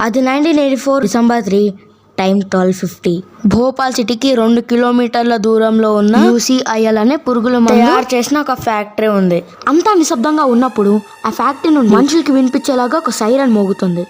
అది 1984 December 3 time 12:50. Bhopal సిటీకి 2 కిలోమీటర్ల దూరంలో ఉన్న UCIL అనే పురుగుల మందు తయారు చేసిన ఒక ఫ్యాక్టరీ ఉంది. అంతా నిశ్శబ్దంగా ఉన్నప్పుడు ఆ ఫ్యాక్టరీ నుండి మనుషులకి వినిపించేలాగా ఒక సైరన్ మోగుతుంది.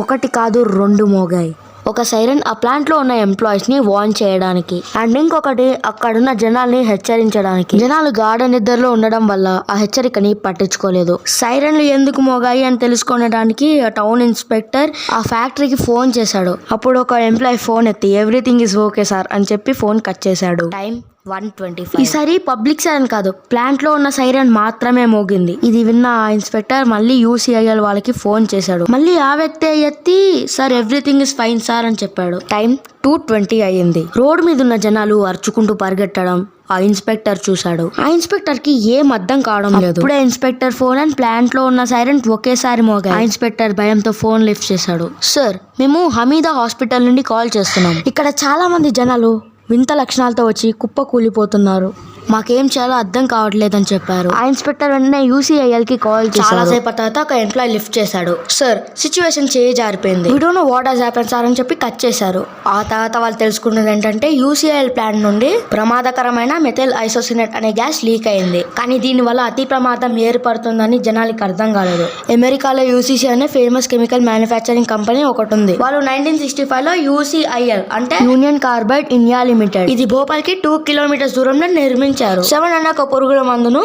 1 కాదు 2 మోగాయి. ఒక సైరన్ ఆ ప్లాంట్ లో ఉన్న ఎంప్లాయీస్ ని వార్న్ చేయడానికి, అండ్ ఇంకొకటి అక్కడున్న జనాల్ని హెచ్చరించడానికి. జనాలు గాఢ నిద్రలో ఉండడం వల్ల ఆ హెచ్చరికని పట్టించుకోలేదు. సైరన్లు ఎందుకు మోగాయి అని తెలుసుకోవడానికి ఆ టౌన్ ఇన్స్పెక్టర్ ఆ ఫ్యాక్టరీకి ఫోన్ చేశాడు. అప్పుడు ఒక ఎంప్లాయీ ఫోన్ ఎత్తి ఎవ్రీథింగ్ ఇస్ ఓకే సార్ అని చెప్పి ఫోన్ కట్ చేశాడు. టైం 1:25. ఈసారి పబ్లిక్ సైరన్ కాదు, ప్లాంట్ లో ఉన్న సైరన్ మాత్రమే మోగింది. ఇది విన్న ఇన్స్పెక్టర్ మళ్ళీ UCIL వాళ్ళకి ఫోన్ చేశాడు. మళ్ళీ ఆ వ్యక్తి ఎత్తి sir everything is fine sir అని చెప్పాడు. టైం 2:20 అయ్యింది. రోడ్ మీద ఉన్న జనాలు అరుచుకుంటూ పరిగెట్టడం ఆ ఇన్స్పెక్టర్ చూశాడు. ఆ ఇన్స్పెక్టర్ కి ఏం అర్థం కావడం లేదు. ఇప్పుడే ఇన్స్పెక్టర్ ఫోన్ అండ్ ప్లాంట్ లో ఉన్న సైరన్ ఒకేసారి మోగాయి. ఆ ఇన్స్పెక్టర్ భయంతో ఫోన్ లిఫ్ట్ చేశాడు. సార్, మేము హమీదా హాస్పిటల్ నుండి కాల్ చేస్తున్నాం. ఇక్కడ చాలా మంది జనాలు వింత లక్షణాలతో వచ్చి కుప్ప కూలిపోతున్నారు. మాకేం చేయాలో అర్థం కావట్లేదని చెప్పారు. ఆ ఇన్స్పెక్టర్ వెంటనే UCIL కి కాల్ చేశాడు. చాలాసేపు తర్వాత ఒక ఎంప్లాయీ లిఫ్ట్ చేశాడు. సార్, సిచ్యువేషన్ జారిపోయింది. We don't know what has happen sir అని చెప్పి కట్ చేశారు. ఆ తర్వాత వాళ్ళు తెలుసుకున్నది ఏంటంటే UCIL ప్లాంట్ నుండి ప్రమాదకరమైన మెథైల్ ఐసోసినేట్ అనే గ్యాస్ లీక్ అయింది. కానీ దీని వల్ల అతి ప్రమాదం ఏర్పడుతుందని జనాలకి అర్థం కాలేదు. అమెరికాలో UCC అనే ఫేమస్ కెమికల్ మ్యానుఫ్యాక్చరింగ్ కంపెనీ ఒకటి ఉంది. వాళ్ళు 1965 లో UCIL అంటే యూనియన్ కార్బైడ్ ఇండియా లిమిటెడ్, ఇది భోపాల్ కి 2 కిలోమీటర్స్ దూరంలో నిర్మించారు. 7 అనే ఒక పురుగుల మందును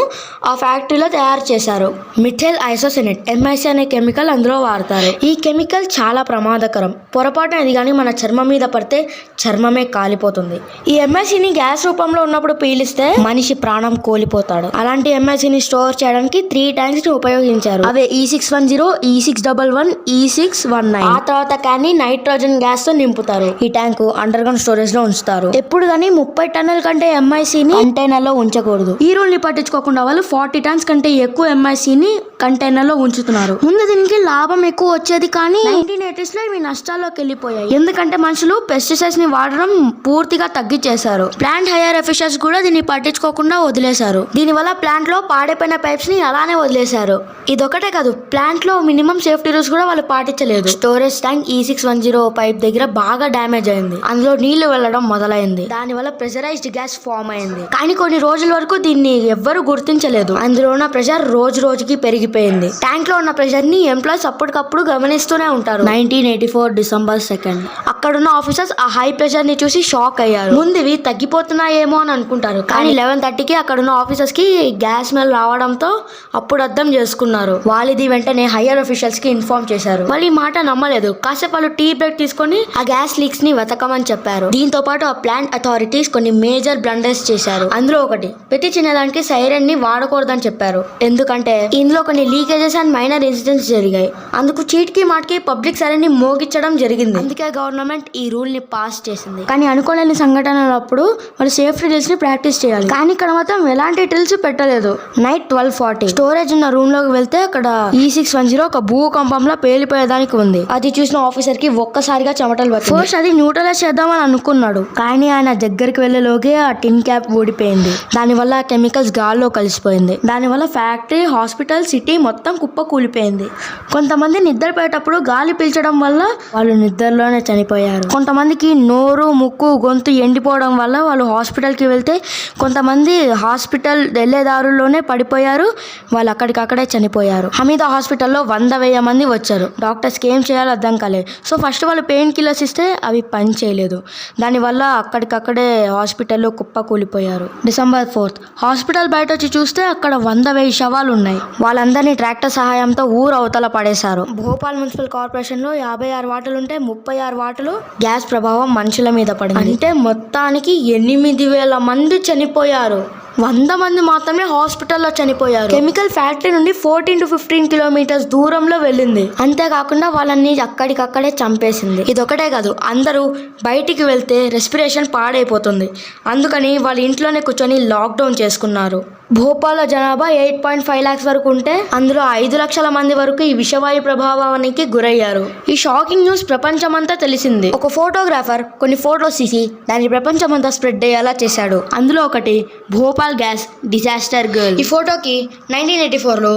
ఆ ఫ్యాక్టరీలో తయారు చేశారు. మిథైల్ ఐసోసినేట్ MIC అనే కెమికల్ అందులో వాడతారు. ఈ కెమికల్ చాలా ప్రమాదకరం. పొరపాటున ఇది కానీ మన చర్మం మీద పడితే చర్మమే కాలిపోతుంది. ఈ MICని గ్యాస్ రూపంలో ఉన్నప్పుడు పీలిస్తే మనిషి ప్రాణం కోల్పోతాడు. అలాంటి MICని స్టోర్ చేయడానికి 3 ట్యాంక్స్ ని ఉపయోగించారు. అవే E610, E611, E619. ఆ తర్వాత క్యాన్ని నైట్రోజన్ గ్యాస్ తో నింపుతారు. ఈ ట్యాంక్ అండర్ గ్రౌండ్ స్టోరేజ్ లో ఉంచుతారు. ఎప్పుడు కానీ 30 టన్నుల కంటే MICని కంటైనర్ లో ఉంచకూడదు. ఈ రూల్ ని పట్టించుకోకుండా వాళ్ళు 40 టన్స్ కంటే ఎక్కువ MICని కంటైనర్ లో ఉంచుతున్నారు. ముందు దీనికి లాభం ఎక్కువ వచ్చేది, కానీ 1980s లో ఇవి నష్టాల్లోకి వెళ్ళిపోయాయి. ఎందుకంటే మనుషులు పెస్టిసైడ్స్ ని వాడడం పూర్తిగా తగ్గించేశారు. ప్లాంట్ హైయర్ అఫీషియల్స్ కూడా దీన్ని పట్టించుకోకుండా వదిలేశారు. దీనివల్ల ప్లాంట్ లో పాడైపోయిన పైప్స్ ని అలానే వదిలేశారు. ఇదొకటే కాదు, ప్లాంట్ లో మినిమం సేఫ్టీ రూల్స్ కూడా వాళ్ళు పాటించలేదు. స్టోరేజ్ ట్యాంక్ E610 పైప్ దగ్గర బాగా డ్యామేజ్ అయింది. అందులో నీళ్లు వెళ్లడం మొదలైంది. దానివల్ల ప్రెషరైజ్డ్ గ్యాస్ ఫామ్ అయింది. కానీ కొన్ని రోజుల వరకు దీన్ని ఎవ్వరూ గుర్తించలేదు. అందులో ఉన్న ప్రెషర్ రోజు రోజుకి పెరిగిపోయింది. ట్యాంక్ లో ఉన్న ప్రెషర్ ని ఎంప్లాయీస్ అప్పటికప్పుడు గమనిస్తూనే ఉంటారు. 1984 డిసెంబర్ 2 అక్కడున్న ఆఫీసర్స్ ఆ హై ప్రెషర్ ని చూసి షాక్ అయ్యారు. ముందు ఇవి తగ్గిపోతున్నాయేమో అని అనుకుంటారు, కానీ 11:30కి అక్కడున్న ఆఫీసర్స్ కి గ్యాస్ స్మెల్ రావడంతో అప్పుడు అర్థం చేసుకున్నారు. వాళ్ళు ఇది వెంటనే హైయర్ అఫీషియల్స్ కి ఇన్ఫార్మ్ చేశారు. వాళ్ళు ఈ మాట నమ్మలేదు. కాసేపు వాళ్ళు టీ బ్రేక్ తీసుకొని ఆ గ్యాస్ లీక్స్ ని వెతకమని చెప్పారు. దీంతో పాటు ఆ ప్లాంట్ అథారిటీస్ కొన్ని మేజర్ బ్లండర్స్ చేశారు. అందులో ఒకటి, ప్రతి చిన్నదానికి సైరన్ ని వాడకూడదని చెప్పారు. ఎందుకంటే ఇందులో కొన్ని లీకేజెస్ అండ్ మైనర్ ఇన్సిడెంట్స్ జరిగాయి. అందుకు చీటికి మాటికి పబ్లిక్ సైరన్ ని మోగించడం జరిగింది. అందుకే గవర్నమెంట్ ఈ రూల్ ని పాస్ చేసింది. కానీ అనుకోలేని సంఘటనలప్పుడు వాళ్ళు సేఫ్టీ డ్రిల్స్ ని ప్రాక్టీస్ చేయాలి. కానీ ఇక్కడ మాత్రం ఎలాంటి డ్రిల్స్ పెట్టలేదు. నైట్ 12:40 స్టోరేజ్ ఉన్న రూమ్ లోకి వెళ్తే అక్కడ E610 ఒక భూకంపంలో పేలిపోయేదానికి ఉంది. అది చూసిన ఆఫీసర్ కి ఒక్కసారిగా చెమటలు పట్టింది. ఫస్ట్ అది న్యూట్రలైజ్ చేద్దామని అనుకున్నాడు, కానీ ఆయన దగ్గరికి వెళ్లేలోగే ఆ టిన్ క్యాప్ ఊడిపోయింది. దానివల్ల కెమికల్స్ గాల్లో కలిసిపోయింది. దానివల్ల ఫ్యాక్టరీ, హాస్పిటల్, సిటీ మొత్తం కుప్ప కూలిపోయింది. కొంతమంది నిద్రపోయేటప్పుడు గాలి పీల్చడం వల్ల వాళ్ళు నిద్రలోనే చనిపోయారు. కొంతమందికి నోరు, ముక్కు, గొంతు ఎండిపోవడం వల్ల వాళ్ళు హాస్పిటల్కి వెళ్తే కొంతమంది హాస్పిటల్ వెళ్లేదారుల్లోనే పడిపోయారు. వాళ్ళు అక్కడికక్కడే చనిపోయారు. హమీదా హాస్పిటల్లో 100,000 మంది వచ్చారు. డాక్టర్స్కి ఏం చేయాలో అర్థం కాలేదు. సో ఫస్ట్ వాళ్ళు పెయిన్ కిల్లర్స్ ఇస్తే అవి పని చేయలేదు. దానివల్ల అక్కడికక్కడే హాస్పిటల్లో కుప్ప కూలిపోయారు. డిసెంబర్ 4 హాస్పిటల్ బయట వచ్చి చూస్తే అక్కడ 100,000 శవాలు ఉన్నాయి. వాళ్ళందరినీ ట్రాక్టర్ సహాయంతో ఊరు అవతల పడేశారు. భోపాల్ మున్సిపల్ కార్పొరేషన్ లో 56 వార్డులు ఉంటే 36 వార్డులు గ్యాస్ ప్రభావం మనుషుల మీద పడింది. అంటే మొత్తానికి 8,000 మంది చనిపోయారు. 100 మంది మాత్రమే హాస్పిటల్లో చనిపోయారు. కెమికల్ ఫ్యాక్టరీ నుండి 14 to 15 కిలోమీటర్స్ దూరంలో వెళ్ళింది. అంతేకాకుండా వాళ్ళని అక్కడికక్కడే చంపేసింది. ఇదొకటే కాదు, అందరూ బయటికి వెళ్తే రెస్పిరేషన్ పాడైపోతుంది. అందుకని వాళ్ళ ఇంట్లోనే కూర్చొని లాక్డౌన్ చేసుకున్నారు. భోపాల్ జనాభా 8.5 lakhs వరకు ఉంటే అందులో 5 లక్షల మంది వరకు ఈ విషవాయు ప్రభావానికి గురయ్యారు. ఈ షాకింగ్ న్యూస్ ప్రపంచమంతా తెలిసింది. ఒక ఫోటోగ్రాఫర్ కొన్ని ఫోటోస్ తీసి దాన్ని ప్రపంచమంతా స్ప్రెడ్ అయ్యేలా చేశాడు. అందులో ఒకటి భోపాల్ గ్యాస్ డిజాస్టర్ గర్ల్. ఈ ఫోటోకి 1984లో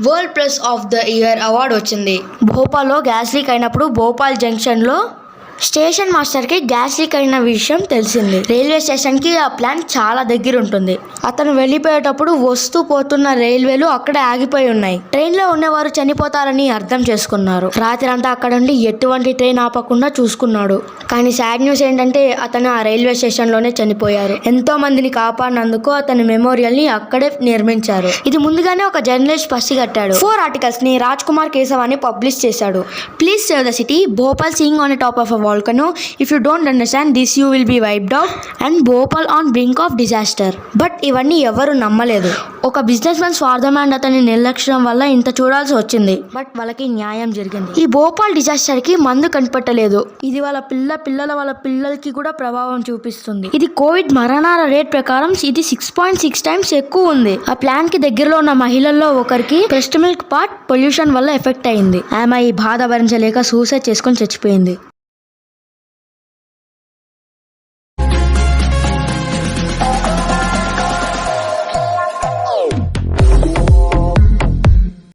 world press of the year award వచ్చింది. భోపాల్లో గ్యాస్ లీక్ అయినప్పుడు భోపాల్ జంక్షన్లో స్టేషన్ మాస్టర్కి గ్యాస్ లీక్ అయిన విషయం తెలిసింది. రైల్వే స్టేషన్కి ఆ ప్లాంట్ చాలా దగ్గర ఉంటుంది. అతను వెళ్ళిపోయేటప్పుడు వస్తూ పోతున్న రైల్వేలు అక్కడే ఆగిపోయి ఉన్నాయి. ట్రైన్లో ఉన్నవారు చనిపోతారని అర్థం చేసుకున్నారు. రాత్రి అంతా అక్కడ ఉండి ఎటువంటి ట్రైన్ ఆపకుండా చూసుకున్నాడు. కానీ సాడ్ న్యూస్ ఏంటంటే అతను ఆ రైల్వే స్టేషన్లోనే చనిపోయారు. ఎంతో మందిని కాపాడినందుకు అతని మెమోరియల్ ని అక్కడే నిర్మించారు. ఇది ముందుగానే ఒక జర్నలిస్ట్ పసిగట్టాడు. 4 ఆర్టికల్స్ ని రాజ్ కుమార్ కేశవాని పబ్లిష్ చేశాడు. Please save the city, Bhopal seeing on top of volcano, if you don't understand this you will be wiped out, and Bhopal on brink of disaster. But ఇవన్నీ ఎవరు నమ్మలేదు. ఒక బిజినెస్ మ్యాన్ స్వార్థం and అతని నిర్లక్ష్యం వల్ల ఇంత చూడాల్సి వచ్చింది. బట్ వాళ్ళకి న్యాయం జరిగింది. ఈ భోపాల్ డిజాస్టర్ కి మందు కనిపెట్టలేదు. ఇది వాళ్ళ పిల్లలకి కూడా ప్రభావం చూపిస్తుంది. ఇది కోవిడ్ మరణాల రేట్ ప్రకారం ఇది 6.6 times ఎక్కువ ఉంది. ఆ ప్లాంట్ కి దగ్గరలో ఉన్న మహిళల్లో ఒకరికి బ్రెస్ట్ మిల్క్ పార్ట్ పొల్యూషన్ వల్ల ఎఫెక్ట్ అయింది. ఆమె ఈ బాధ భరించలేక సూసైడ్ చేసుకొని చచ్చిపోయింది.